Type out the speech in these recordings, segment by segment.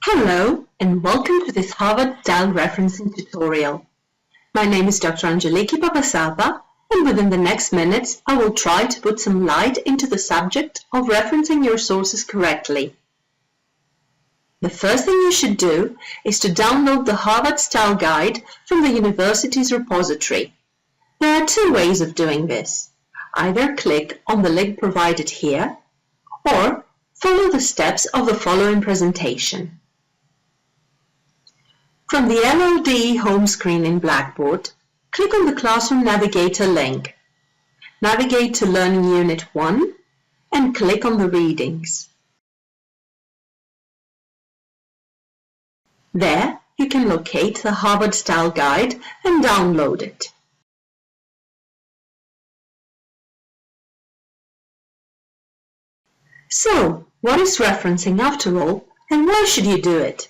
Hello and welcome to this Harvard-style referencing tutorial. My name is Dr. Angeliki Papasapa, and within the next minutes I will try to put some light into the subject of referencing your sources correctly. The first thing you should do is to download the Harvard-style guide from the university's repository. There are two ways of doing this. Either click on the link provided here or follow the steps of the following presentation. From the LOD home screen in Blackboard, click on the Classroom Navigator link. Navigate to Learning Unit 1 and click on the readings. There, you can locate the Harvard-style guide and download it. So, what is referencing after all, and why should you do it?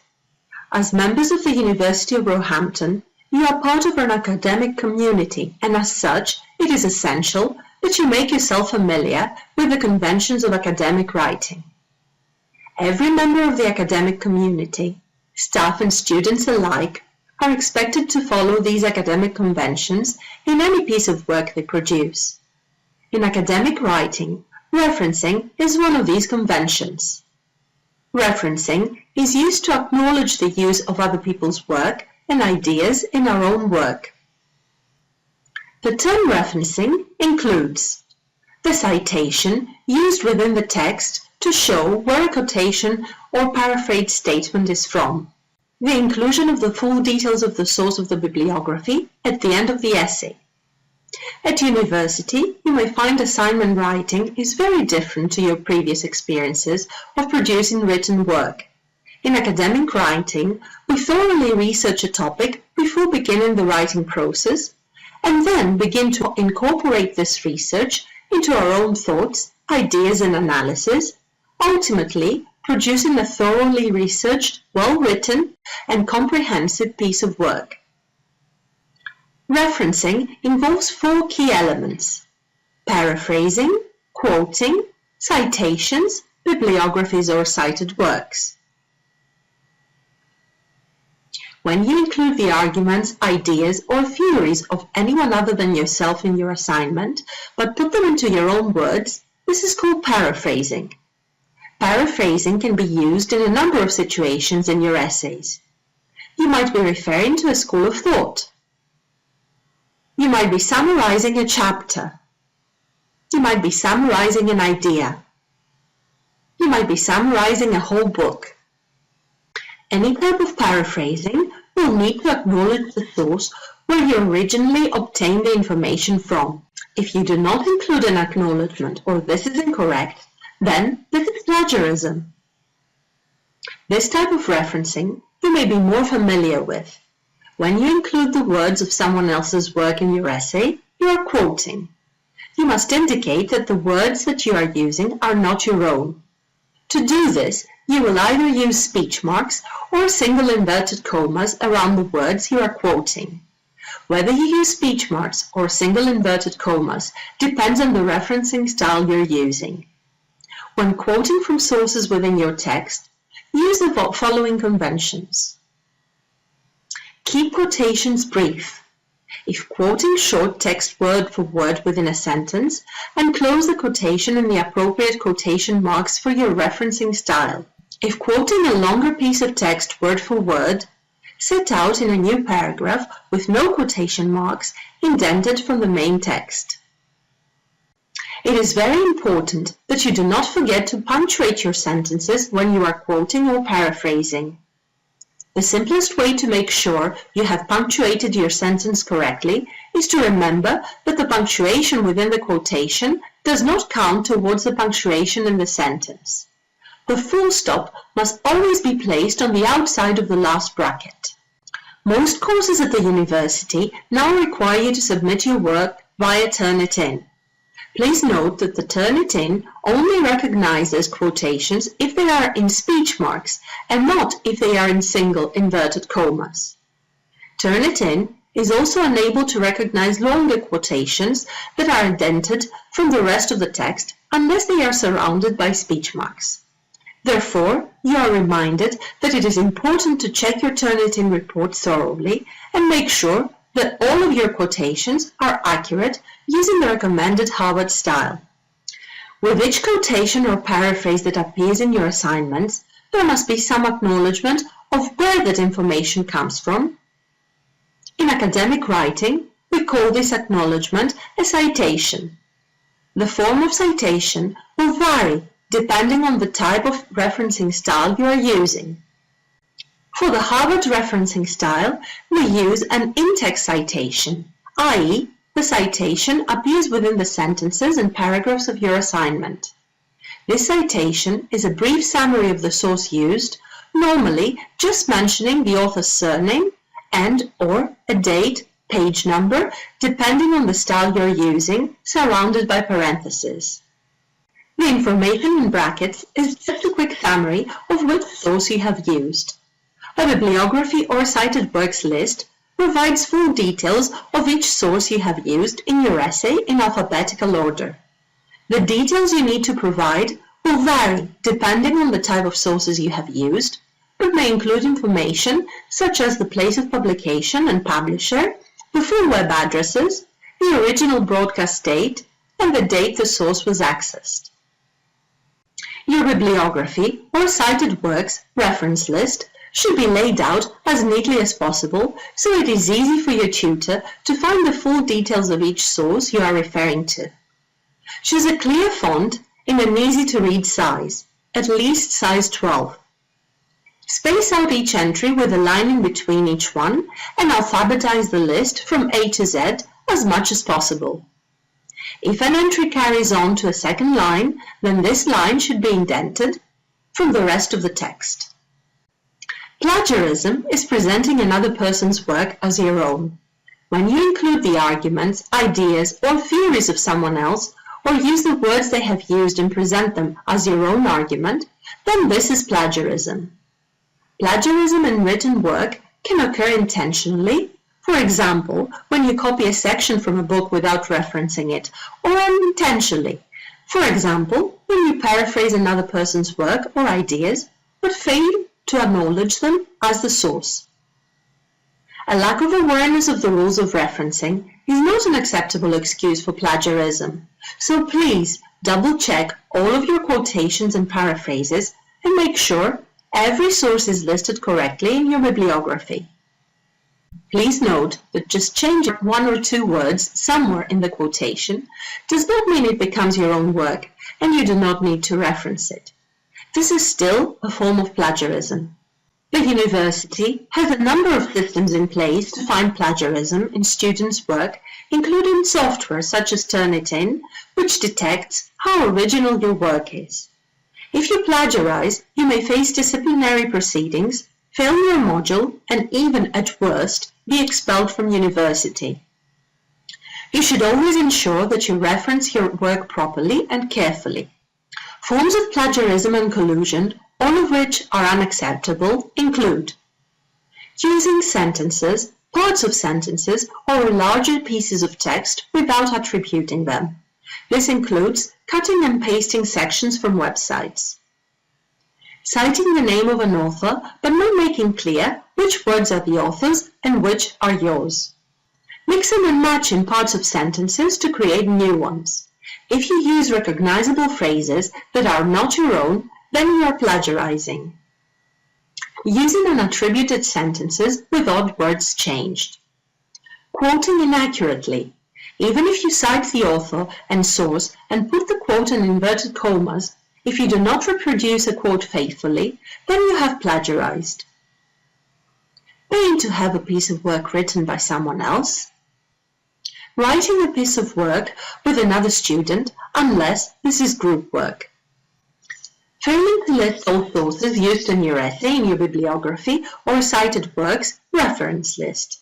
As members of the University of Roehampton, you are part of an academic community, and as such, it is essential that you make yourself familiar with the conventions of academic writing. Every member of the academic community, staff and students alike, are expected to follow these academic conventions in any piece of work they produce. In academic writing, referencing is one of these conventions. Referencing is used to acknowledge the use of other people's work and ideas in our own work. The term referencing includes the citation used within the text to show where a quotation or paraphrase statement is from, the inclusion of the full details of the source of the bibliography at the end of the essay. At university, you may find assignment writing is very different to your previous experiences of producing written work. In academic writing, we thoroughly research a topic before beginning the writing process, and then begin to incorporate this research into our own thoughts, ideas, and analysis, ultimately producing a thoroughly researched, well-written, and comprehensive piece of work. Referencing involves four key elements: paraphrasing, quoting, citations, bibliographies or cited works. When you include the arguments, ideas or theories of anyone other than yourself in your assignment, but put them into your own words, this is called paraphrasing. Paraphrasing can be used in a number of situations in your essays. You might be referring to a school of thought. You might be summarizing a chapter. You might be summarizing an idea. You might be summarizing a whole book. Any type of paraphrasing will need to acknowledge the source where you originally obtained the information from. If you do not include an acknowledgement or this is incorrect, then this is plagiarism. This type of referencing you may be more familiar with. When you include the words of someone else's work in your essay, you are quoting. You must indicate that the words that you are using are not your own. To do this, you will either use speech marks or single inverted commas around the words you are quoting. Whether you use speech marks or single inverted commas depends on the referencing style you're using. When quoting from sources within your text, use the following conventions. Keep quotations brief. If quoting short text word for word within a sentence, enclose the quotation in the appropriate quotation marks for your referencing style. If quoting a longer piece of text word for word, set out in a new paragraph with no quotation marks indented from the main text. It is very important that you do not forget to punctuate your sentences when you are quoting or paraphrasing. The simplest way to make sure you have punctuated your sentence correctly is to remember that the punctuation within the quotation does not count towards the punctuation in the sentence. The full stop must always be placed on the outside of the last bracket. Most courses at the university now require you to submit your work via Turnitin. Please note that the Turnitin only recognizes quotations if they are in speech marks and not if they are in single inverted commas. Turnitin is also unable to recognize longer quotations that are indented from the rest of the text unless they are surrounded by speech marks. Therefore, you are reminded that it is important to check your Turnitin report thoroughly and make sure that all of your quotations are accurate using the recommended Harvard style. With each quotation or paraphrase that appears in your assignments, there must be some acknowledgement of where that information comes from. In academic writing, we call this acknowledgement a citation. The form of citation will vary depending on the type of referencing style you are using. For the Harvard referencing style, we use an in-text citation, i.e., the citation appears within the sentences and paragraphs of your assignment. This citation is a brief summary of the source used, normally just mentioning the author's surname and/or a date, page number, depending on the style you're using, surrounded by parentheses. The information in brackets is just a quick summary of which source you have used. A bibliography or cited works list provides full details of each source you have used in your essay in alphabetical order. The details you need to provide will vary depending on the type of sources you have used, but may include information such as the place of publication and publisher, the full web addresses, the original broadcast date, and the date the source was accessed. Your bibliography or cited works reference list should be laid out as neatly as possible so it is easy for your tutor to find the full details of each source you are referring to. Choose a clear font in an easy-to-read size, at least size 12. Space out each entry with a line in between each one and alphabetize the list from A to Z as much as possible. If an entry carries on to a second line, then this line should be indented from the rest of the text. Plagiarism is presenting another person's work as your own. When you include the arguments, ideas, or theories of someone else, or use the words they have used and present them as your own argument, then this is plagiarism. Plagiarism in written work can occur intentionally, for example, when you copy a section from a book without referencing it, or unintentionally, for example, when you paraphrase another person's work or ideas, but fail to acknowledge them as the source. A lack of awareness of the rules of referencing is not an acceptable excuse for plagiarism, so please double-check all of your quotations and paraphrases and make sure every source is listed correctly in your bibliography. Please note that just changing one or two words somewhere in the quotation does not mean it becomes your own work and you do not need to reference it. This is still a form of plagiarism. The university has a number of systems in place to find plagiarism in students' work, including software such as Turnitin, which detects how original your work is. If you plagiarize, you may face disciplinary proceedings, fail your module, and even, at worst, be expelled from university. You should always ensure that you reference your work properly and carefully. Forms of plagiarism and collusion, all of which are unacceptable, include using sentences, parts of sentences, or larger pieces of text without attributing them. This includes cutting and pasting sections from websites. Citing the name of an author, but not making clear which words are the author's and which are yours. Mixing and matching parts of sentences to create new ones. If you use recognizable phrases that are not your own, then you are plagiarizing. Using unattributed sentences with odd words changed. Quoting inaccurately. Even if you cite the author and source and put the quote in inverted commas, if you do not reproduce a quote faithfully, then you have plagiarized. Paying to have a piece of work written by someone else. Writing a piece of work with another student unless this is group work. Failing to list all sources used in your essay in your bibliography or cited works reference list.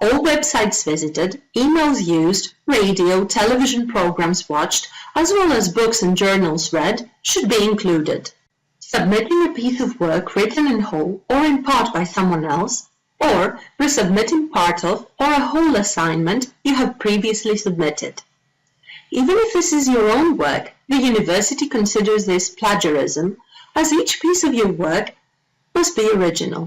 All websites visited, emails used, radio, television programs watched, as well as books and journals read should be included. Submitting a piece of work written in whole or in part by someone else, or resubmitting part of or a whole assignment you have previously submitted. Even if this is your own work, the university considers this plagiarism as each piece of your work must be original.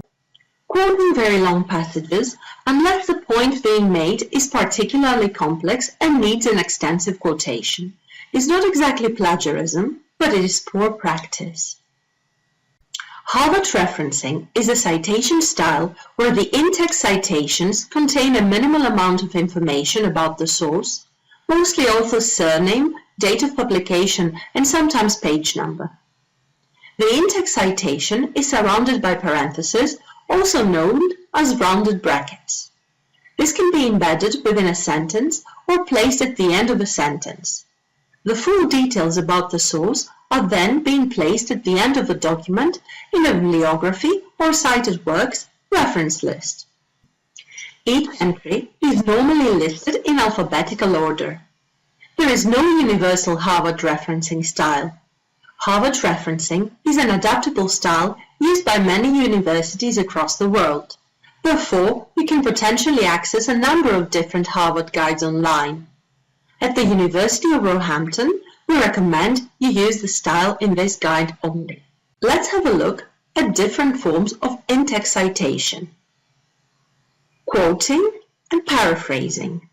Quoting very long passages, unless the point being made is particularly complex and needs an extensive quotation, is not exactly plagiarism, but it is poor practice. Harvard referencing is a citation style where the in-text citations contain a minimal amount of information about the source, mostly author's surname, date of publication, and sometimes page number. The in-text citation is surrounded by parentheses, also known as rounded brackets. This can be embedded within a sentence or placed at the end of a sentence. The full details about the source are then being placed at the end of a document in a bibliography or cited works reference list. Each entry is normally listed in alphabetical order. There is no universal Harvard referencing style. Harvard referencing is an adaptable style used by many universities across the world. Therefore, you can potentially access a number of different Harvard guides online. At the University of Roehampton, we recommend you use the style in this guide only. Let's have a look at different forms of in-text citation. Quoting and paraphrasing.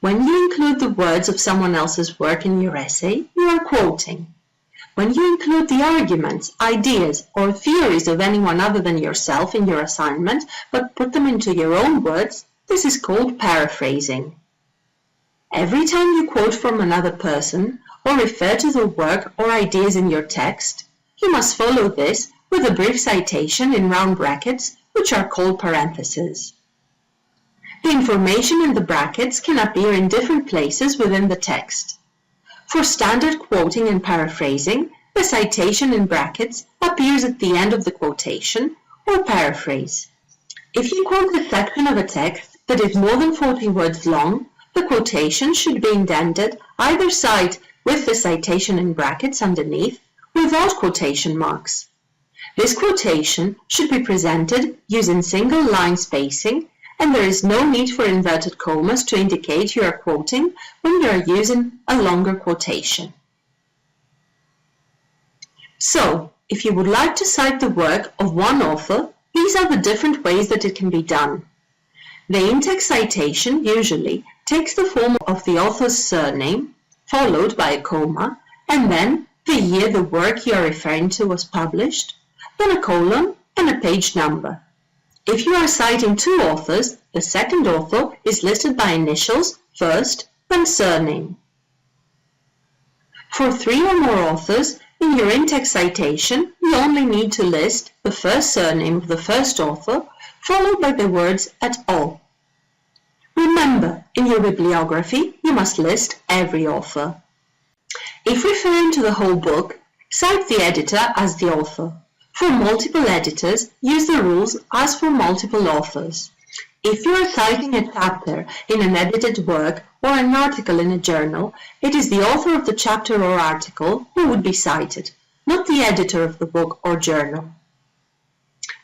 When you include the words of someone else's work in your essay, you are quoting. When you include the arguments, ideas, or theories of anyone other than yourself in your assignment, but put them into your own words, this is called paraphrasing. Every time you quote from another person, or refer to the work or ideas in your text, you must follow this with a brief citation in round brackets, which are called parentheses. The information in the brackets can appear in different places within the text. For standard quoting and paraphrasing, the citation in brackets appears at the end of the quotation or paraphrase. If you quote a section of a text that is more than 40 words long, the quotation should be indented either side with the citation in brackets underneath, without quotation marks. This quotation should be presented using single line spacing, and there is no need for inverted commas to indicate you are quoting when you are using a longer quotation. So, if you would like to cite the work of one author, these are the different ways that it can be done. The in-text citation usually takes the form of the author's surname, followed by a comma, and then the year the work you are referring to was published, then a colon and a page number. If you are citing two authors, the second author is listed by initials first, then surname. For 3 or more authors, in your in-text citation, you only need to list the first surname of the first author, followed by the words "et al." Remember, in your bibliography, you must list every author. If referring to the whole book, cite the editor as the author. For multiple editors, use the rules as for multiple authors. If you are citing a chapter in an edited work or an article in a journal, it is the author of the chapter or article who would be cited, not the editor of the book or journal.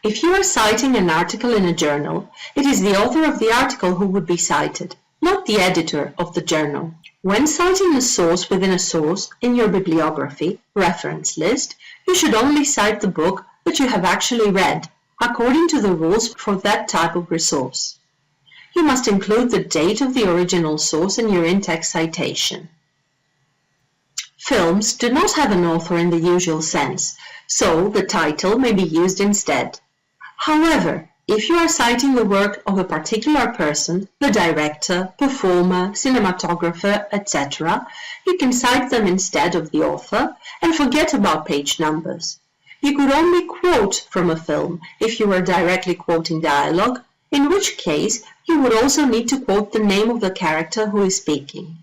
If you are citing an article in a journal, it is the author of the article who would be cited, not the editor of the journal. When citing a source within a source in your bibliography reference list, you should only cite the book that you have actually read, according to the rules for that type of resource. You must include the date of the original source in your in-text citation. Films do not have an author in the usual sense, so the title may be used instead. However, if you are citing the work of a particular person, the director, performer, cinematographer, etc., you can cite them instead of the author and forget about page numbers. You could only quote from a film if you were directly quoting dialogue, in which case you would also need to quote the name of the character who is speaking.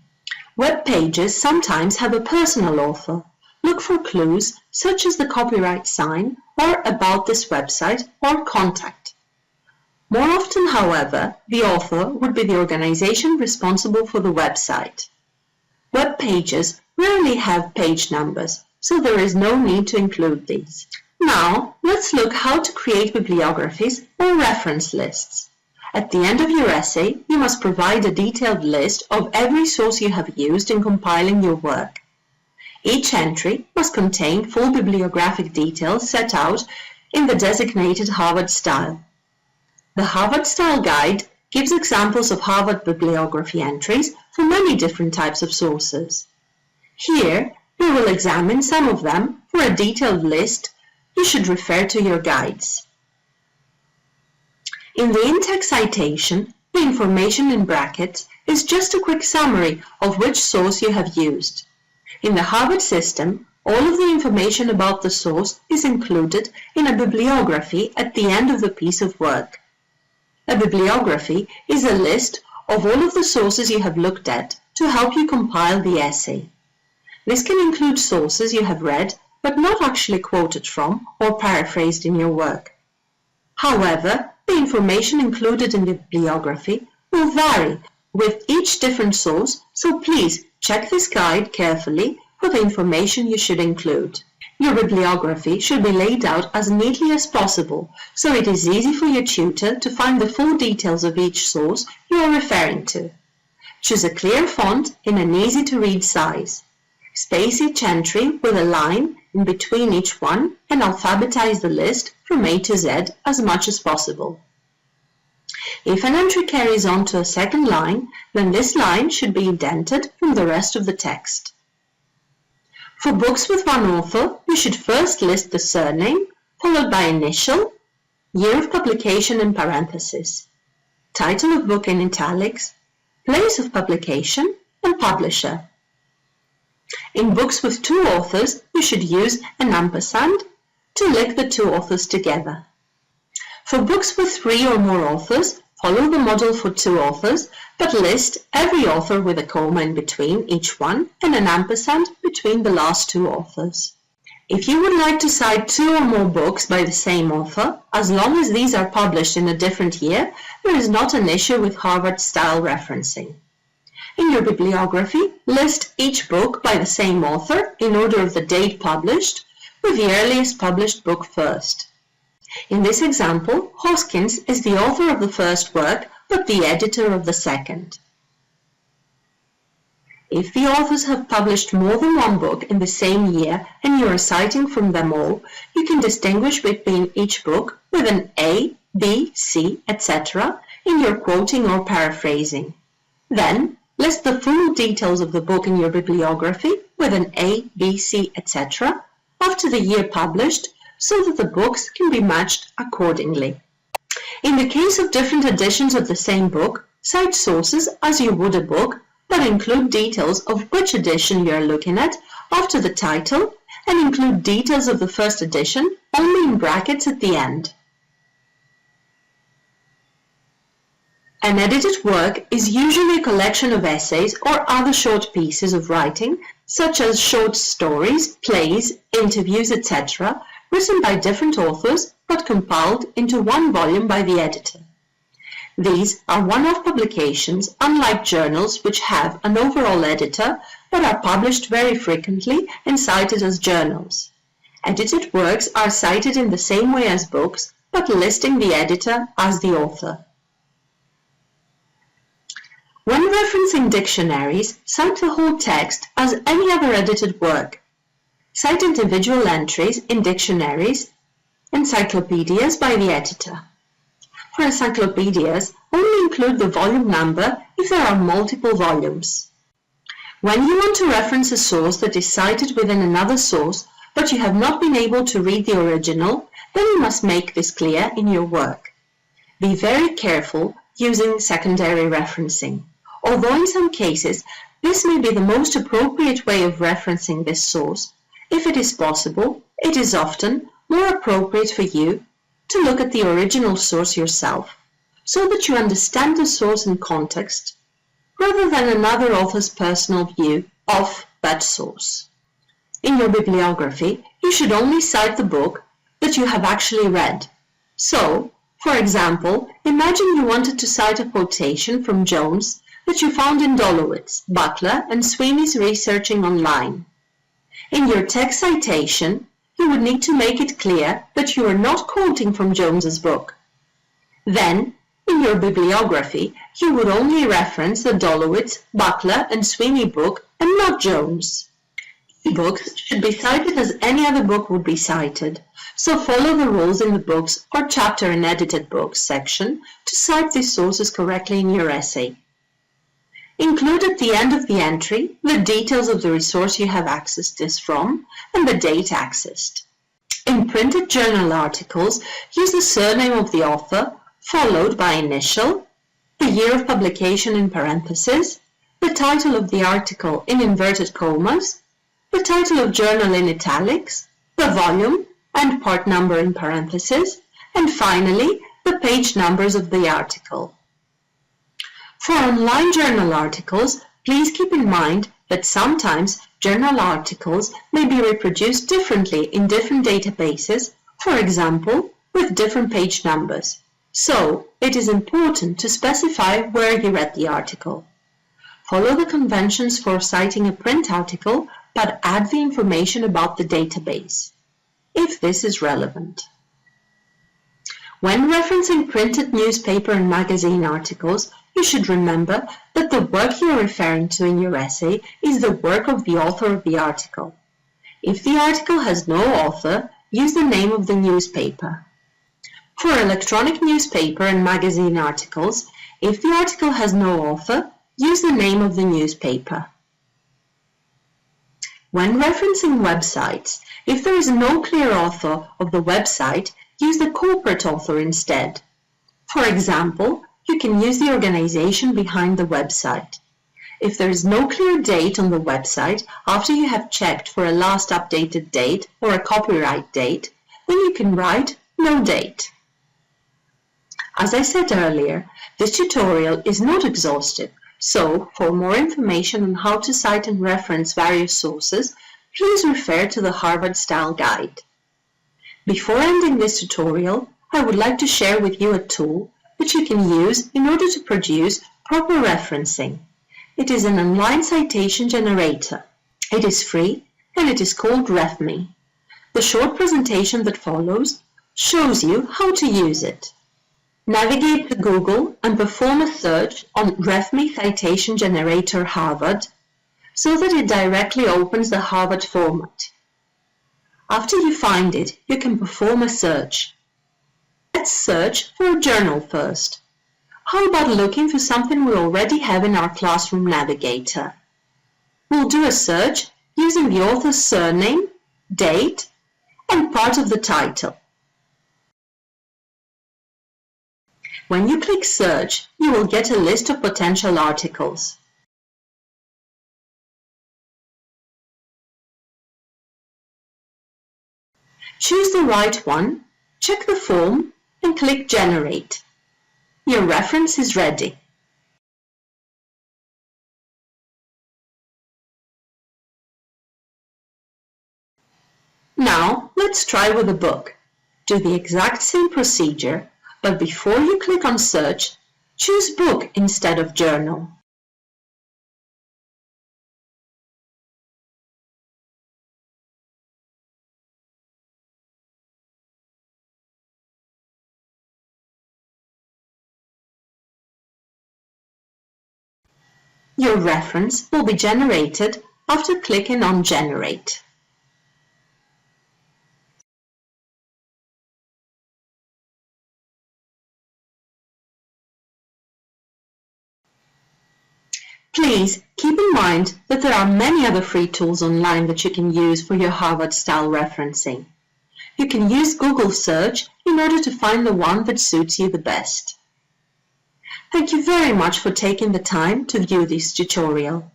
Web pages sometimes have a personal author. Look for clues such as the copyright sign or about this website or contact. More often, however, the author would be the organization responsible for the website. Web pages rarely have page numbers, so there is no need to include these. Now, let's look how to create bibliographies or reference lists. At the end of your essay, you must provide a detailed list of every source you have used in compiling your work. Each entry must contain full bibliographic details set out in the designated Harvard style. The Harvard Style Guide gives examples of Harvard bibliography entries for many different types of sources. Here, we will examine some of them. For a detailed list, you should refer to your guides. In the in-text citation, the information in brackets is just a quick summary of which source you have used. In the Harvard system, all of the information about the source is included in a bibliography at the end of the piece of work. A bibliography is a list of all of the sources you have looked at to help you compile the essay. This can include sources you have read but not actually quoted from or paraphrased in your work. However, the information included in the bibliography will vary with each different source, so please check this guide carefully for the information you should include. Your bibliography should be laid out as neatly as possible, so it is easy for your tutor to find the full details of each source you are referring to. Choose a clear font in an easy-to-read size. Space each entry with a line in between each one and alphabetize the list from A to Z as much as possible. If an entry carries on to a second line, then this line should be indented from the rest of the text. For books with one author, you should first list the surname, followed by initial, year of publication in parentheses, title of book in italics, place of publication, and publisher. In books with two authors, you should use an ampersand to link the two authors together. For books with three or more authors, follow the model for two authors, but list every author with a comma in between each one and an ampersand between the last two authors. If you would like to cite two or more books by the same author, as long as these are published in a different year, there is not an issue with Harvard-style referencing. In your bibliography, list each book by the same author in order of the date published, with the earliest published book first. In this example, Hoskins is the author of the first work, but the editor of the second. If the authors have published more than one book in the same year and you are citing from them all, you can distinguish between each book with an A, B, C, etc. in your quoting or paraphrasing. Then, list the full details of the book in your bibliography with an A, B, C, etc. after the year published, so that the books can be matched accordingly. In the case of different editions of the same book, cite sources as you would a book, but include details of which edition you are looking at after the title, and include details of the first edition only in brackets at the end. An edited work is usually a collection of essays or other short pieces of writing, such as short stories, plays, interviews, etc., written by different authors but compiled into one volume by the editor. These are one-off publications, unlike journals which have an overall editor but are published very frequently and cited as journals. Edited works are cited in the same way as books, but listing the editor as the author. When referencing dictionaries, cite the whole text as any other edited work. Cite individual entries in dictionaries, encyclopedias by the editor. For encyclopedias, only include the volume number if there are multiple volumes. When you want to reference a source that is cited within another source, but you have not been able to read the original, then you must make this clear in your work. Be very careful using secondary referencing. Although in some cases, this may be the most appropriate way of referencing this source, if it is possible, it is often more appropriate for you to look at the original source yourself, so that you understand the source and context, rather than another author's personal view of that source. In your bibliography, you should only cite the book that you have actually read. So, for example, imagine you wanted to cite a quotation from Jones that you found in Dolowitz, Butler, and Sweeney's Researching Online. In your text citation, you would need to make it clear that you are not quoting from Jones's book. Then, in your bibliography, you would only reference the Dolowitz, Butler, and Sweeney book and not Jones. Books should be cited as any other book would be cited, so follow the rules in the Books or Chapter in Edited Books section to cite these sources correctly in your essay. Include at the end of the entry the details of the resource you have accessed this from and the date accessed. In printed journal articles, use the surname of the author, followed by initial, the year of publication in parentheses, the title of the article in inverted commas, the title of journal in italics, the volume and part number in parentheses, and finally, the page numbers of the article. For online journal articles, please keep in mind that sometimes journal articles may be reproduced differently in different databases, for example, with different page numbers. So, it is important to specify where you read the article. Follow the conventions for citing a print article, but add the information about the database, if this is relevant. When referencing printed newspaper and magazine articles, you should remember that the work you are referring to in your essay is the work of the author of the article. If the article has no author, use the name of the newspaper. For electronic newspaper and magazine articles, if the article has no author, use the name of the newspaper. When referencing websites, if there is no clear author of the website, use the corporate author instead. For example, you can use the organization behind the website. If there is no clear date on the website after you have checked for a last updated date or a copyright date, then you can write no date. As I said earlier, this tutorial is not exhaustive. So, for more information on how to cite and reference various sources, please refer to the Harvard-Style Guide. Before ending this tutorial, I would like to share with you a tool which you can use in order to produce proper referencing. It is an online citation generator. It is free and it is called RefMe. The short presentation that follows shows you how to use it. Navigate to Google and perform a search on RefMe Citation Generator Harvard so that it directly opens the Harvard format. After you find it, you can perform a search. Let's search for a journal first. How about looking for something we already have in our classroom navigator? We'll do a search using the author's surname, date, and part of the title. When you click Search, you will get a list of potential articles. Choose the right one, check the form, and click Generate. Your reference is ready. Now, let's try with a book. Do the exact same procedure, but before you click on Search, choose Book instead of Journal. Your reference will be generated after clicking on Generate. Please keep in mind that there are many other free tools online that you can use for your Harvard-style referencing. You can use Google search in order to find the one that suits you the best. Thank you very much for taking the time to view this tutorial.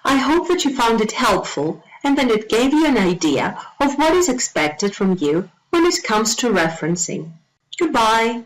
I hope that you found it helpful and that it gave you an idea of what is expected from you when it comes to referencing. Goodbye.